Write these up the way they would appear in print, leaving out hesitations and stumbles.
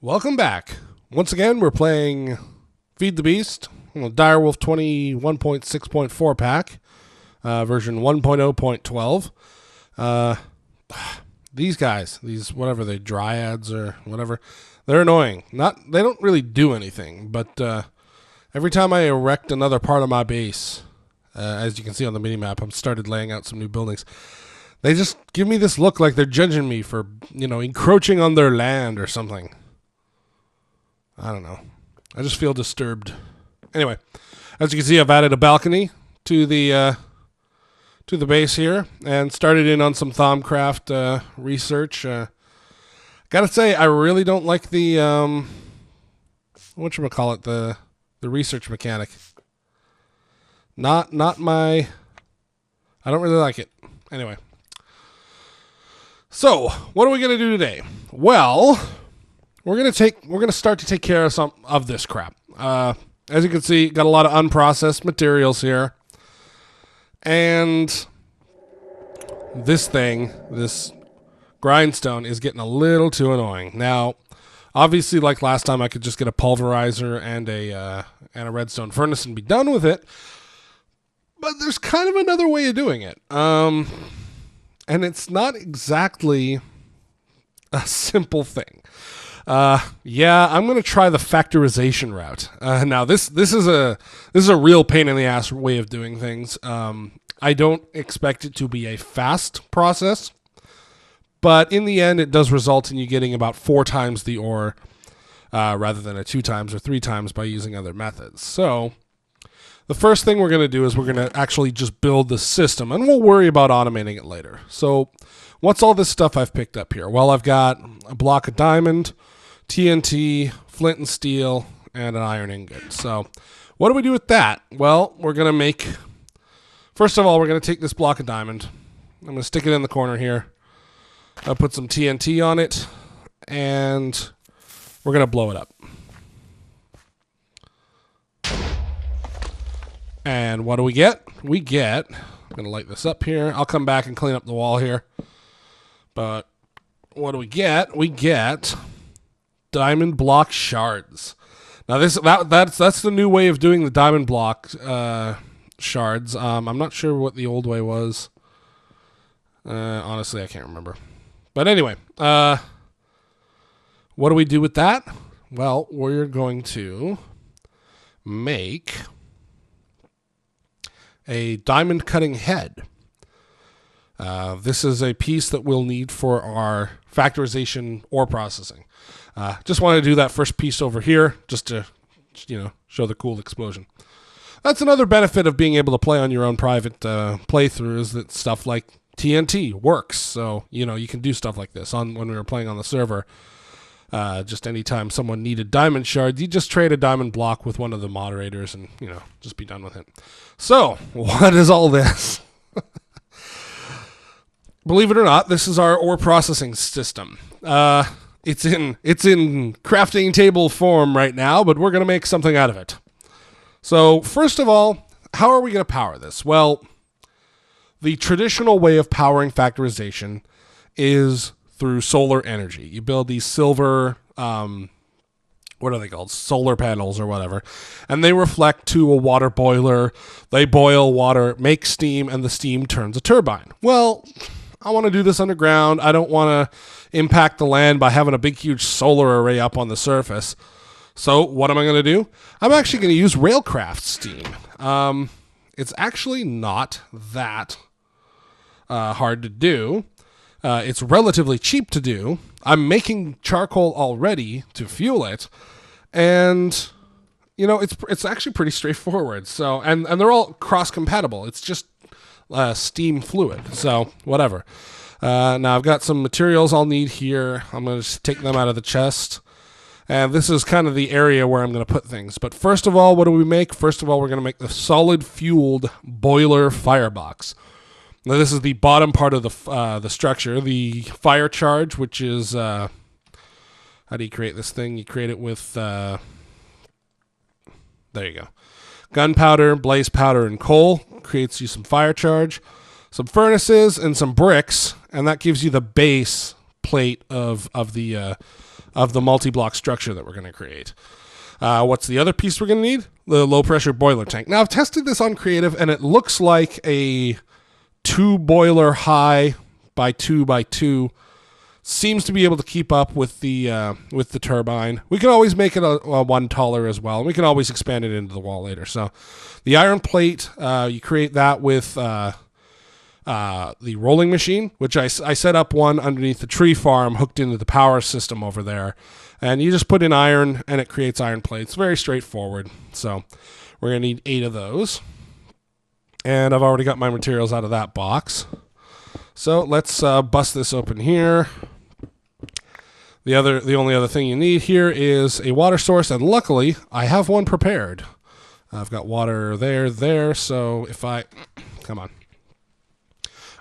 Welcome back. Once again, we're playing Feed the Beast on the Direwolf 21.6.4 pack, version 1.0.12. These guys, whatever they dryads or whatever, they're annoying. They don't really do anything, but every time I erect another part of my base, as you can see on the minimap, I've started laying out some new buildings. They just give me this look like they're judging me for, encroaching on their land or something. I don't know. I just feel disturbed. Anyway, as you can see, I've added a balcony to the base here and started in on some Thaumcraft research. Gotta say, I really don't like the the research mechanic. Not my. I don't really like it. Anyway. So, what are we gonna do today? Well, we're gonna start to take care of some of this crap. As you can see, got a lot of unprocessed materials here, and this grindstone is getting a little too annoying. Now, obviously, like last time, I could just get a pulverizer and a redstone furnace and be done with it. But there's kind of another way of doing it, and it's not exactly a simple thing. Yeah, I'm gonna try the factorization route. Now this is a real pain in the ass way of doing things. I don't expect it to be a fast process, but in the end, it does result in you getting about 4 times the ore rather than a 2 times or 3 times by using other methods. So the first thing we're gonna do is we're gonna actually just build the system, and we'll worry about automating it later. So what's all this stuff I've picked up here? Well, I've got a block of diamond, TNT, flint and steel, and an iron ingot. So what do we do with that? Well, first of all, we're going to take this block of diamond. I'm going to stick it in the corner here. I'll put some TNT on it, and we're going to blow it up. And what do we get? I'm going to light this up here. I'll come back and clean up the wall here. But what do we get? We get diamond block shards. Now that's the new way of doing the diamond block shards. I'm not sure what the old way was. Honestly, I can't remember. But anyway, what do we do with that? Well, we're going to make a diamond cutting head. This is a piece that we'll need for our factorization ore processing. Just want to do that first piece over here just to, show the cool explosion. That's another benefit of being able to play on your own private playthroughs, that stuff like TNT works. So, you can do stuff like this. When we were playing on the server, just anytime someone needed diamond shards, you just trade a diamond block with one of the moderators and, just be done with it. So, what is all this? Believe it or not, this is our ore processing system. It's in crafting table form right now, but we're going to make something out of it. So first of all, how are we going to power this? Well, the traditional way of powering factorization is through solar energy. You build these silver, what are they called? Solar panels or whatever. And they reflect to a water boiler. They boil water, make steam, and the steam turns a turbine. Well, I want to do this underground. I don't want to impact the land by having a big, huge solar array up on the surface. So what am I going to do? I'm actually going to use Railcraft steam. It's actually not that hard to do. It's relatively cheap to do. I'm making charcoal already to fuel it. And, it's actually pretty straightforward. So, and they're all cross-compatible. It's just steam fluid, so whatever. Now I've got some materials I'll need here. I'm going to just take them out of the chest, and this is kind of the area where I'm going to put things. But first of all, what do we make? First of all, we're going to make the solid fueled boiler firebox. Now this is the bottom part of the structure. The fire charge, which is how do you create this thing? You create it with there you go. Gunpowder, blaze powder, and coal creates you some fire charge, some furnaces, and some bricks, and that gives you the base plate of the multi-block structure that we're going to create. What's the other piece we're going to need? The low-pressure boiler tank. Now, I've tested this on Creative, and it looks like a 2-boiler high by 2 by 2 seems to be able to keep up with the turbine. We can always make it a one taller as well. We can always expand it into the wall later. So the iron plate, you create that with the rolling machine, which I set up one underneath the tree farm hooked into the power system over there. And you just put in iron, and it creates iron plates. Very straightforward. So we're going to need 8 of those. And I've already got my materials out of that box. So let's bust this open here. The only other thing you need here is a water source, and luckily I have one prepared. I've got water there. So if I come on.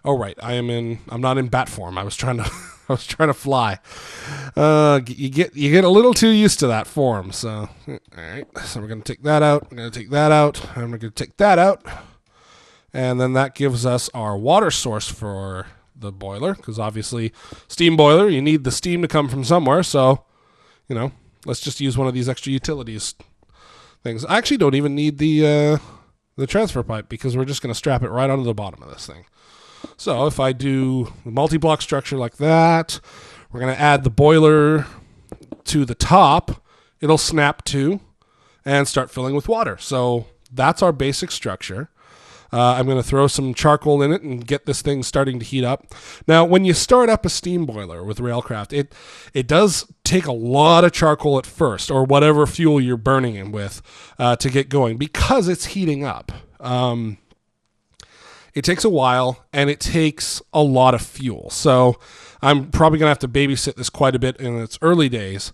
Oh right, I'm not in bat form. I was trying to fly. You get a little too used to that form. So all right, so we're gonna take that out. I'm gonna take that out. And we're gonna take that out, and then that gives us our water source for the boiler, because obviously steam boiler, you need the steam to come from somewhere. So let's just use one of these extra utilities things. I actually don't even need the transfer pipe, because we're just gonna strap it right onto the bottom of this thing. So if I do the multi-block structure like that, we're going to add the boiler to the top. It'll snap to and start filling with water. So that's our basic structure. I'm going to throw some charcoal in it and get this thing starting to heat up. Now, when you start up a steam boiler with Railcraft, it does take a lot of charcoal at first, or whatever fuel you're burning it with, to get going, because it's heating up. It takes a while, and it takes a lot of fuel. So I'm probably going to have to babysit this quite a bit in its early days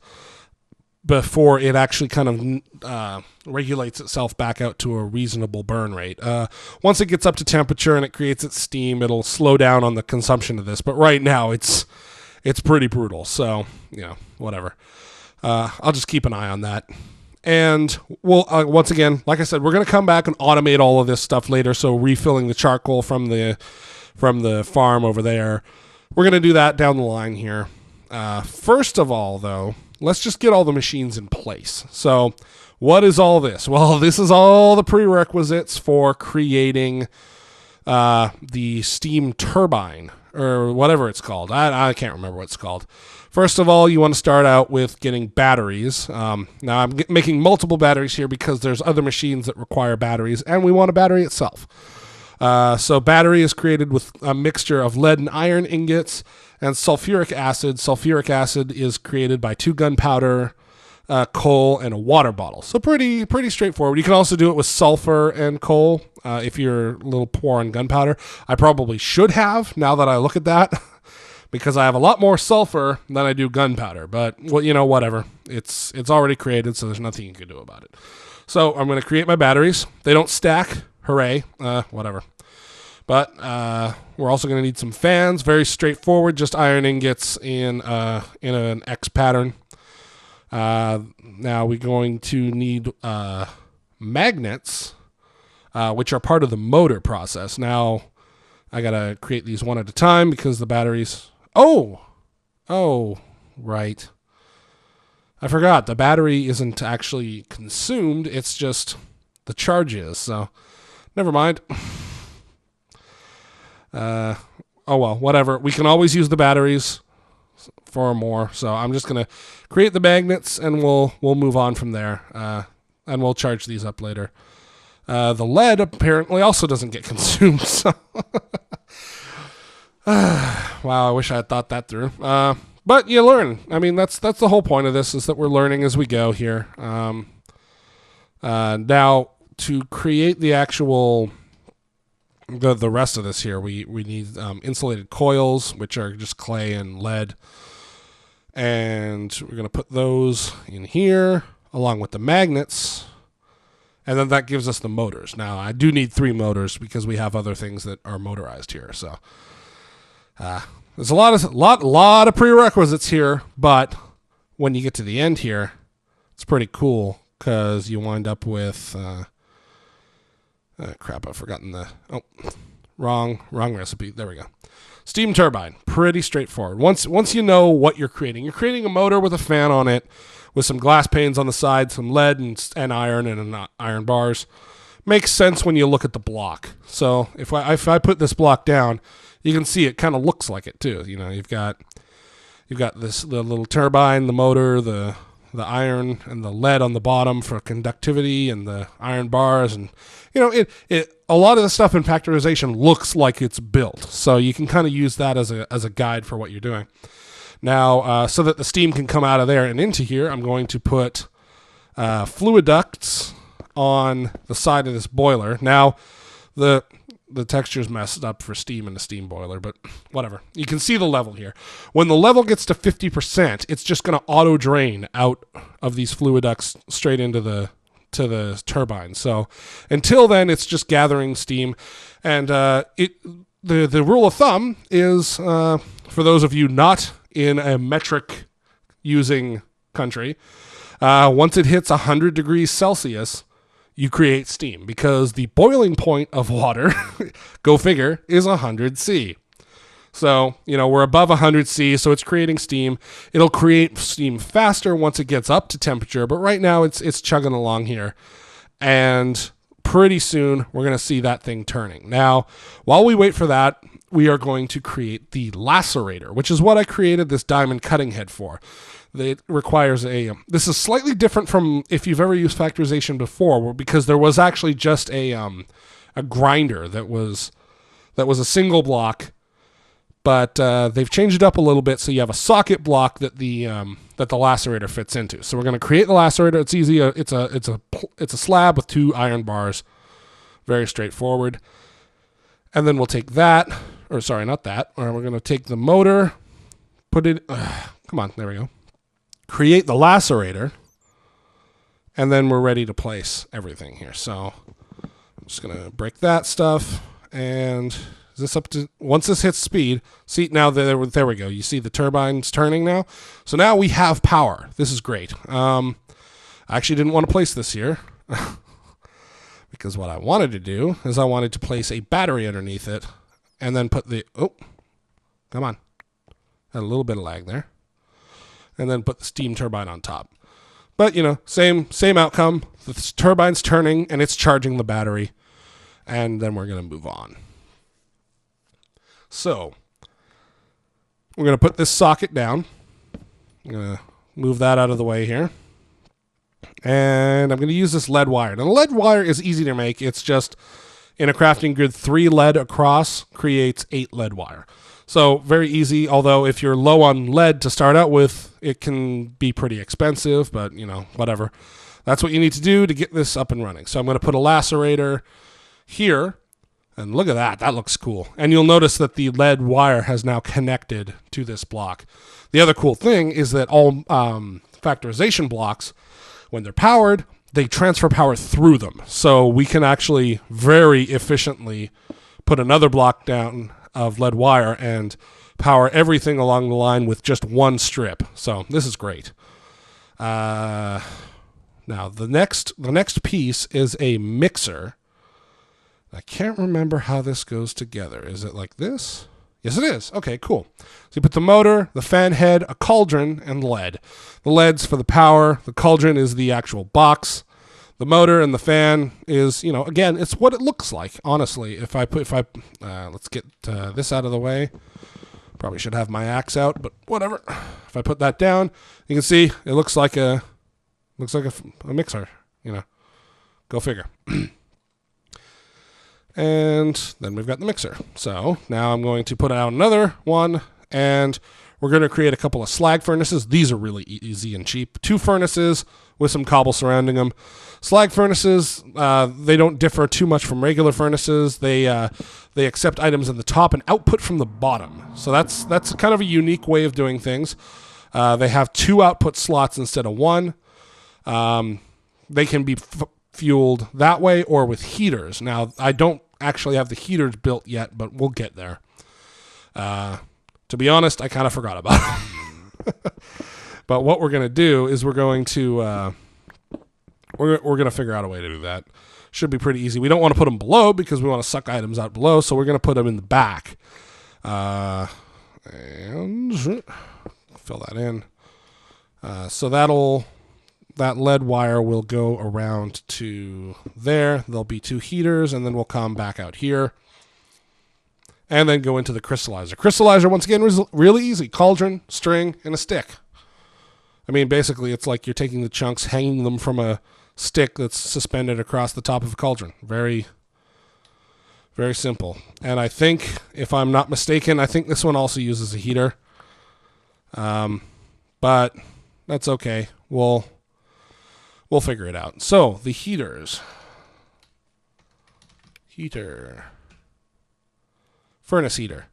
before it actually kind of regulates itself back out to a reasonable burn rate. Once it gets up to temperature and it creates its steam, it'll slow down on the consumption of this. But right now, it's pretty brutal. So, whatever. I'll just keep an eye on that. And we'll once again, like I said, we're going to come back and automate all of this stuff later. So refilling the charcoal from the farm over there, we're going to do that down the line here. First of all, though, let's just get all the machines in place. So what is all this? Well, this is all the prerequisites for creating the steam turbine, or whatever it's called. I can't remember what it's called. First of all, you want to start out with getting batteries. Now, I'm making multiple batteries here because there's other machines that require batteries, and we want a battery itself. So battery is created with a mixture of lead and iron ingots and sulfuric acid. Sulfuric acid is created by 2 gunpowder, coal, and a water bottle. So pretty straightforward. You can also do it with sulfur and coal if you're a little poor on gunpowder. I probably should have, now that I look at that, because I have a lot more sulfur than I do gunpowder. But, well, whatever. It's already created, so there's nothing you can do about it. So I'm going to create my batteries. They don't stack. Hooray. Whatever. But we're also going to need some fans. Very straightforward. Just iron ingots in an X pattern. Now we're going to need magnets, which are part of the motor process. Now I got to create these one at a time because the batteries... Oh, right. I forgot. The battery isn't actually consumed. It's just the charge is. So, never mind. Oh, well, whatever. We can always use the batteries for more. So, I'm just going to create the magnets, and we'll move on from there. And we'll charge these up later. The lead apparently also doesn't get consumed. So... Wow, I wish I had thought that through. But you learn. I mean, that's the whole point of this, is that we're learning as we go here. Now, to create the actual the rest of this here, we need insulated coils, which are just clay and lead. And we're going to put those in here along with the magnets. And then that gives us the motors. Now, I do need 3 motors because we have other things that are motorized here. So there's a lot of prerequisites here, but when you get to the end here, it's pretty cool because you wind up with crap. I've forgotten wrong recipe. There we go. Steam turbine, pretty straightforward. Once you know what you're creating a motor with a fan on it, with some glass panes on the side, some lead and iron and iron bars. Makes sense when you look at the block. So if I put this block down, you can see it kind of looks like it too. You know, you've got the little turbine, the motor, the iron and the lead on the bottom for conductivity, and the iron bars, and you know it a lot of the stuff in factorization looks like it's built, so you can kind of use that as a guide for what you're doing. Now, so that the steam can come out of there and into here, I'm going to put fluid ducts on the side of this boiler. Now, the texture's messed up for steam in the steam boiler, but whatever. You can see the level here. When the level gets to 50%, it's just going to auto drain out of these fluid ducts straight into the turbine. So until then, it's just gathering steam. And the rule of thumb is, for those of you not in a metric using country, once it hits 100 degrees Celsius, you create steam, because the boiling point of water, go figure, is 100 C. So, you know, we're above 100 C, so it's creating steam. It'll create steam faster once it gets up to temperature, but right now it's chugging along here. And pretty soon we're going to see that thing turning. Now, while we wait for that, we are going to create the lacerator, which is what I created this diamond cutting head for. It requires this is slightly different from if you've ever used factorization before, because there was actually just a grinder that was a single block, but they've changed it up a little bit, so you have a socket block that the lacerator fits into. So we're going to create the lacerator. It's easy. It's a slab with 2 iron bars, very straightforward. And then we'll take that, or sorry, not that. Or we're going to take the motor, put it. Come on, there we go. Create the lacerator, and then we're ready to place everything here. So I'm just going to break that stuff, and is this up to, once this hits speed, see now there we go. You see the turbines turning now. So now we have power. This is great. I actually didn't want to place this here because what I wanted to do is I wanted to place a battery underneath it and then put the, oh, come on. Had a little bit of lag there. And then put the steam turbine on top. But, you know, same outcome. The turbine's turning, and it's charging the battery. And then we're going to move on. So, we're going to put this socket down. I'm going to move that out of the way here. And I'm going to use this lead wire. Now, the lead wire is easy to make. It's just, in a crafting grid, 3 lead across creates 8 lead wire. So very easy, although if you're low on lead to start out with, it can be pretty expensive, but you know, whatever. That's what you need to do to get this up and running. So I'm going to put a lacerator here, and look at that. That looks cool. And you'll notice that the lead wire has now connected to this block. The other cool thing is that all factorization blocks, when they're powered, they transfer power through them. So we can actually very efficiently put another block down of lead wire and power everything along the line with just one strip. So this is great. Now the next piece is a mixer. I can't remember how this goes together. Is it like this? Yes, it is. Okay, cool. So you put the motor, the fan head, a cauldron, and lead. The lead's for the power. The cauldron is the actual box. The motor and the fan is, you know, again, it's what it looks like, honestly. Let's get this out of the way. Probably should have my axe out, but whatever. If I put that down, you can see it looks like a mixer, you know. Go figure. And then we've got the mixer. So now I'm going to put out another one, and we're going to create a couple of slag furnaces. These are really easy and cheap. 2 furnaces with some cobble surrounding them. Slag furnaces, they don't differ too much from regular furnaces. They accept items at the top and output from the bottom. So that's kind of a unique way of doing things. They have 2 output slots instead of 1. They can be fueled that way or with heaters. Now, I don't actually have the heaters built yet, but we'll get there. To be honest, I kind of forgot about them. But what we're going to do is we're going to figure out a way to do that. Should be pretty easy. We don't want to put them below because we want to suck items out below, so we're going to put them in the back. And fill that in. So that lead wire will go around to there. There'll be 2 heaters, and then we'll come back out here and then go into the crystallizer. Crystallizer, once again, was really easy. Cauldron, string, and a stick. I mean, basically, it's like you're taking the chunks, hanging them from a stick that's suspended across the top of a cauldron. Very, very simple. And I think, if I'm not mistaken, I think this one also uses a heater. But that's okay. We'll figure it out. So, the heaters. Furnace heater.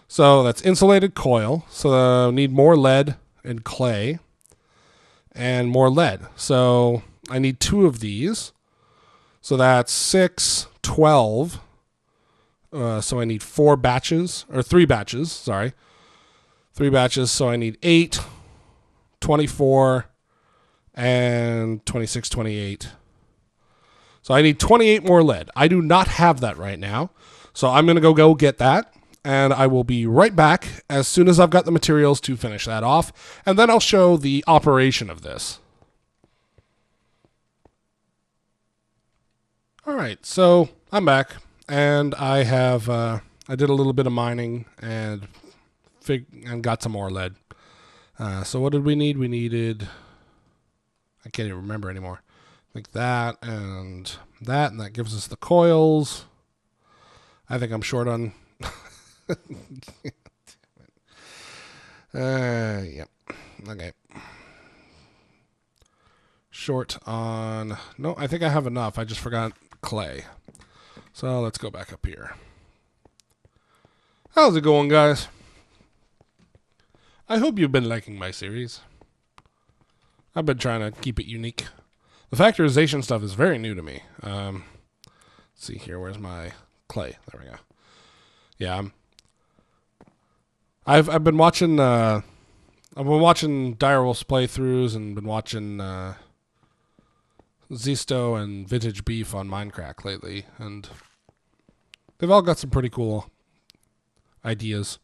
So that's insulated coil. So need more lead and clay and more lead. So I need 2 of these. So that's 6, 12. So I need 4 batches, or 3 batches, sorry. 3 batches, so I need 8, 24, and 26, 28. So I need 28 more lead. I do not have that right now. So I'm going to go get that, and I will be right back as soon as I've got the materials to finish that off, and then I'll show the operation of this. All right, so I'm back, and I have I did a little bit of mining and got some more lead. So what did we need? We needed, I can't even remember anymore. Like that, and that gives us the coils. I think I'm short on. Yeah. Okay. Short on. No, I think I have enough. I just forgot clay. So let's go back up here. How's it going, guys? I hope you've been liking my series. I've been trying to keep it unique. The factorization stuff is very new to me. Let's see here. Where's my clay? There we go. Yeah, I've been watching Direwolf's playthroughs and been watching Zisto and Vintage Beef on Minecraft lately, and they've all got some pretty cool ideas.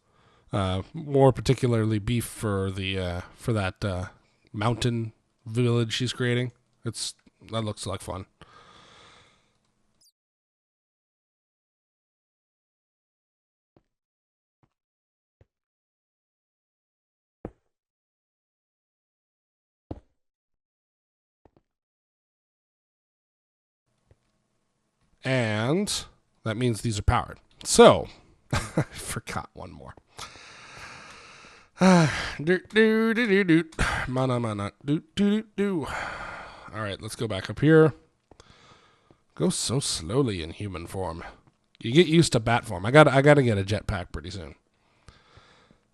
More particularly Beef for that mountain village she's creating. That looks like fun. And that means these are powered. So, I forgot one more. All right, let's go back up here. Go so slowly in human form. You get used to bat form. I got to get a jetpack pretty soon,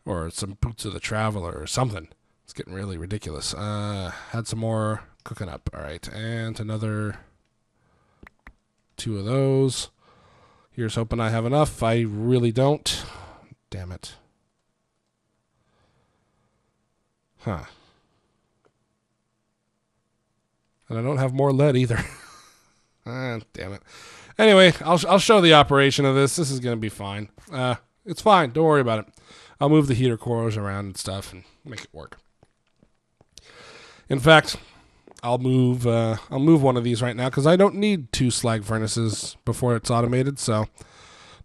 or some Boots of the Traveler or something. It's getting really ridiculous. Had some more cooking up. All right, and another 2 of those. Here's hoping I have enough. I really don't. Damn it. Huh. And I don't have more lead either. Damn it. Anyway, I'll show the operation of this. This is going to be fine. It's fine. Don't worry about it. I'll move the heater cores around and stuff and make it work. In fact, I'll move one of these right now because I don't need 2 slag furnaces before it's automated, so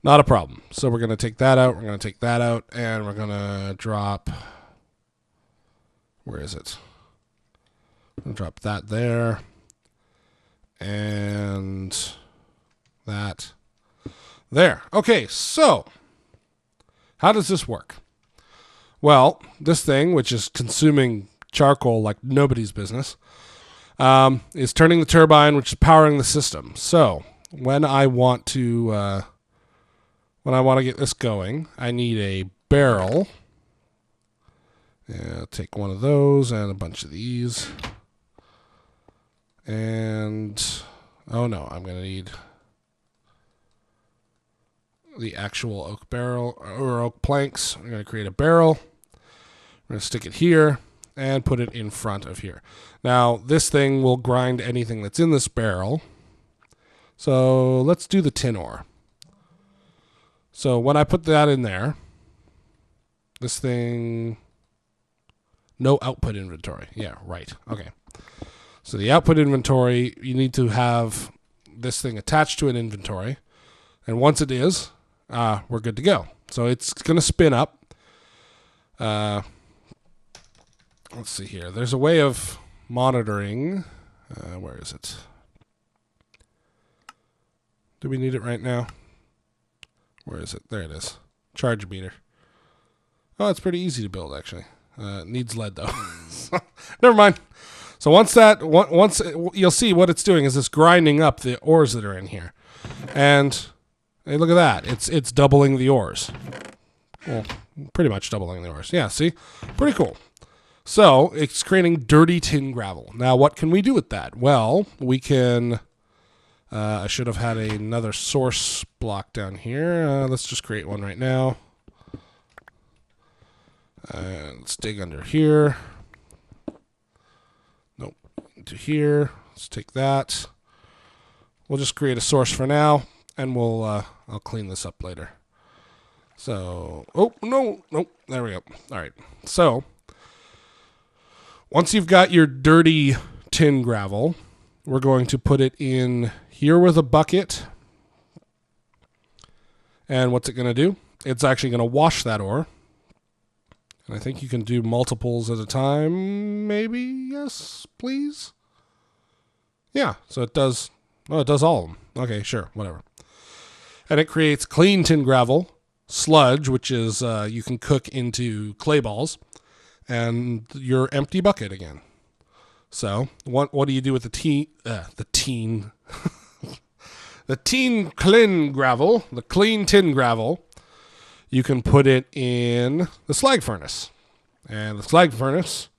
not a problem. So we're going to take that out, we're going to take that out, and we're going to drop, where is it? I'm going to drop that there, and that there. Okay, so how does this work? Well, this thing, which is consuming charcoal like nobody's business, is turning the turbine, which is powering the system. So when I want to get this going, I need a barrel. Yeah, take one of those and a bunch of these. And oh no, I'm gonna need the actual oak barrel or oak planks. I'm gonna create a barrel. I'm gonna stick it here and put it in front of here. Now, this thing will grind anything that's in this barrel. So let's do the tin ore. So when I put that in there, This thing, no output inventory. Yeah, right. Okay. So the output inventory, you need to have this thing attached to an inventory. And once it is, we're good to go. So it's going to spin up. Let's see here. There's a way of monitoring. Where is it? Do we need it right now? Where is it? There it is. Charge meter. Oh, it's pretty easy to build, actually. It needs lead, though. Never mind. So once you'll see what it's doing is it's grinding up the ores that are in here. And hey, look at that. It's doubling the ores. Well, pretty much doubling the ores. Yeah, see? Pretty cool. So it's creating dirty tin gravel. Now, what can we do with that? Well, we can... I should have had another source block down here. Let's just create one right now. Let's dig under here. Nope. Into here. Let's take that. We'll just create a source for now, and I'll clean this up later. So, oh, no. There we go. All right. So, once you've got your dirty tin gravel, we're going to put it in here with a bucket. And what's it going to do? It's actually going to wash that ore. And I think you can do multiples at a time, maybe? Yes, please? Yeah, so it does... Oh, it does all of them. Okay, sure, whatever. And it creates clean tin gravel, sludge, which is you can cook into clay balls, and your empty bucket again. So, what do you do with the teen clean gravel, the clean tin gravel? You can put it in the slag furnace. And the slag furnace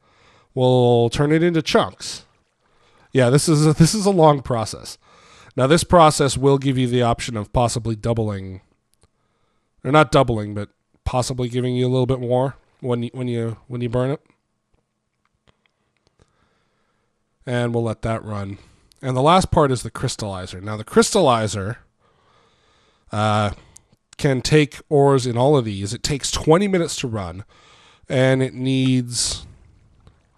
will turn it into chunks. Yeah, this is a long process. Now, this process will give you the option of possibly doubling, or not doubling, but possibly giving you a little bit more when you burn it. And we'll let that run. And the last part is the crystallizer. Now, the crystallizer can take ores in all of these. It takes 20 minutes to run, and it needs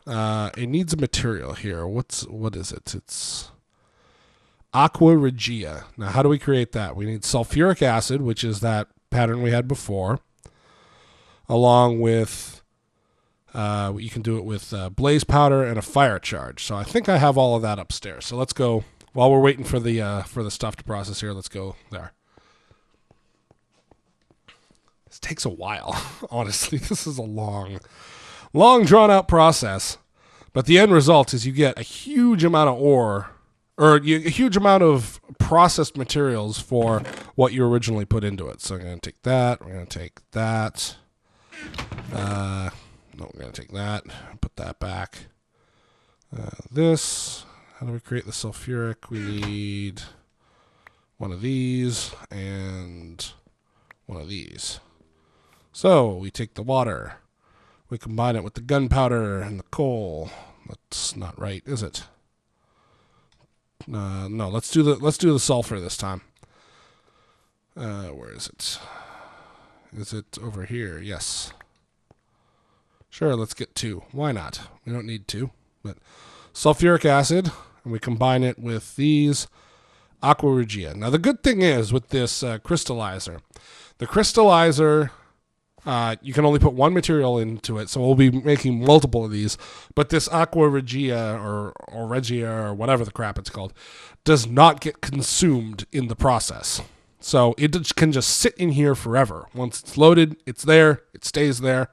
a material here. What is it? It's aqua regia. Now, how do we create that? We need sulfuric acid, which is that pattern we had before, along with you can do it with blaze powder and a fire charge. So I think I have all of that upstairs. So let's go. While we're waiting for the stuff to process here, let's go there. This takes a while. Honestly, this is a long drawn out process. But the end result is you get a huge amount of ore, or a huge amount of processed materials for what you originally put into it. So I'm going to take that. We're going to take that. No, we're going to take that, put that back. This, how do we create the sulfuric? We need one of these and one of these. So we take the water, we combine it with the gunpowder and the coal. That's not right, is it? No, let's do the sulfur this time. Where is it? Is it over here? Yes. Sure, let's get 2. Why not? We don't need 2. But sulfuric acid, and we combine it with these aqua regia. Now, the good thing is with this crystallizer, the crystallizer, you can only put one material into it, so we'll be making multiple of these. But this aqua regia or regia or whatever the crap it's called does not get consumed in the process. So it can just sit in here forever. Once it's loaded, it's there, it stays there.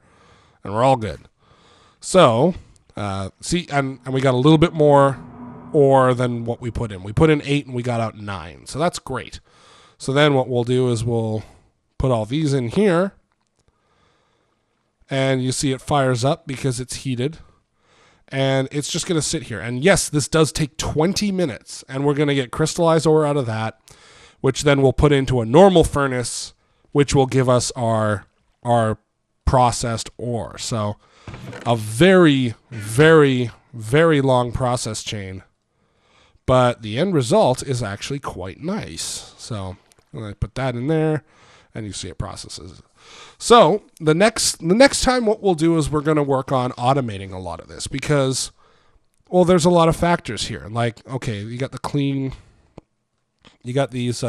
And we're all good. So, see, and we got a little bit more ore than what we put in. We put in 8 and we got out 9. So that's great. So then what we'll do is we'll put all these in here. And you see it fires up because it's heated. And it's just going to sit here. And yes, this does take 20 minutes. And we're going to get crystallized ore out of that, which then we'll put into a normal furnace, which will give us our processed ore. So a very, very, very long process chain, but the end result is actually quite nice. So I put that in there and you see it processes. So the next time what we'll do is we're going to work on automating a lot of this because, well, there's a lot of factors here. Like, okay, you got the clean, you got these,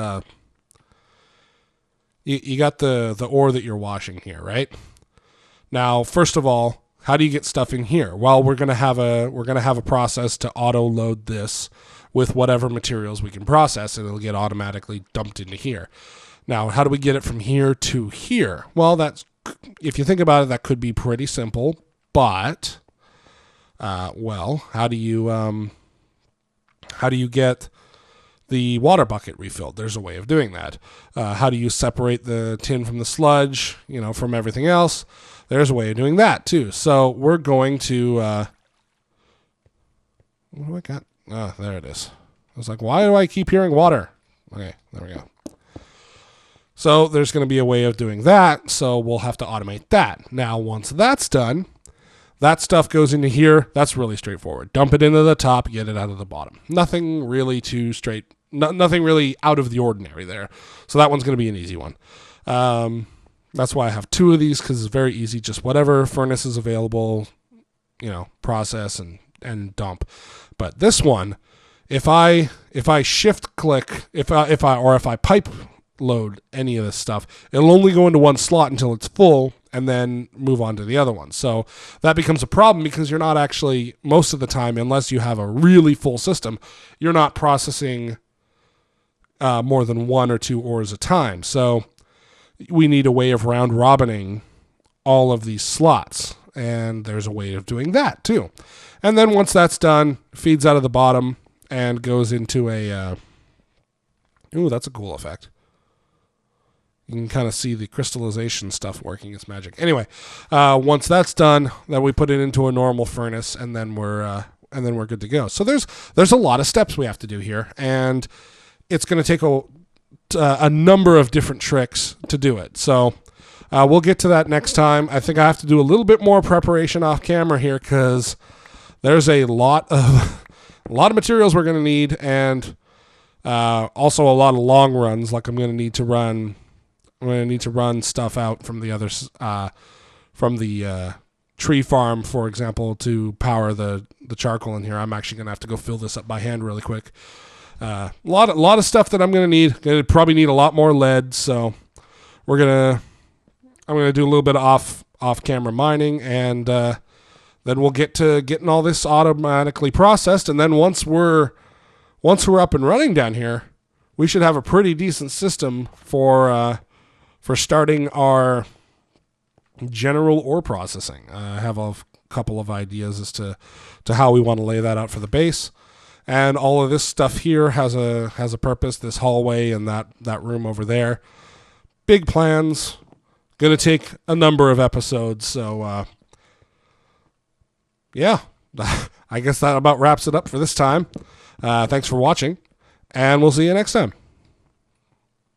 you got the ore that you're washing here, right? Now, first of all, how do you get stuff in here? Well, we're going to have a process to auto load this with whatever materials we can process, and it'll get automatically dumped into here. Now, how do we get it from here to here? Well, that's, if you think about it, that could be pretty simple, but well, how do you get the water bucket refilled? There's a way of doing that. How do you separate the tin from the sludge, from everything else? There's a way of doing that too. So we're going to, what do I got? Oh, there it is. I was like, why do I keep hearing water? Okay, there we go. So there's going to be a way of doing that, so we'll have to automate that. Now, once that's done, that stuff goes into here. That's really straightforward. Dump it into the top, get it out of the bottom. Nothing really nothing really out of the ordinary there. So that one's going to be an easy one. That's why I have two of these, because it's very easy. Just whatever furnace is available, process and dump. But this one, if I shift click, if I pipe load any of this stuff, it'll only go into one slot until it's full and then move on to the other one. So that becomes a problem because you're not actually, most of the time, unless you have a really full system, you're not processing more than one or two ores at a time. So we need a way of round robining all of these slots, and there's a way of doing that too. And then once that's done, feeds out of the bottom and goes into a ooh, that's a cool effect. You can kind of see the crystallization stuff working its magic. Anyway, once that's done, then we put it into a normal furnace, and then we're good to go. So there's a lot of steps we have to do here, and it's going to take a number of different tricks to do it. So we'll get to that next time. I think I have to do a little bit more preparation off camera here because there's a lot of materials we're going to need, and also a lot of long runs. Like I'm going to need to run stuff out from the others, from the tree farm, for example, to power the charcoal in here. I'm actually going to have to go fill this up by hand really quick. A lot of stuff that I'm going to need. Going to probably need a lot more lead, so I'm going to do a little bit of off camera mining, and then we'll get to getting all this automatically processed. And then once we're up and running down here, we should have a pretty decent system for starting our general ore processing. I have a couple of ideas as to how we want to lay that out for the base. And all of this stuff here has a purpose, this hallway and that room over there. Big plans. Going to take a number of episodes. So, yeah, I guess that about wraps it up for this time. Thanks for watching, and we'll see you next time.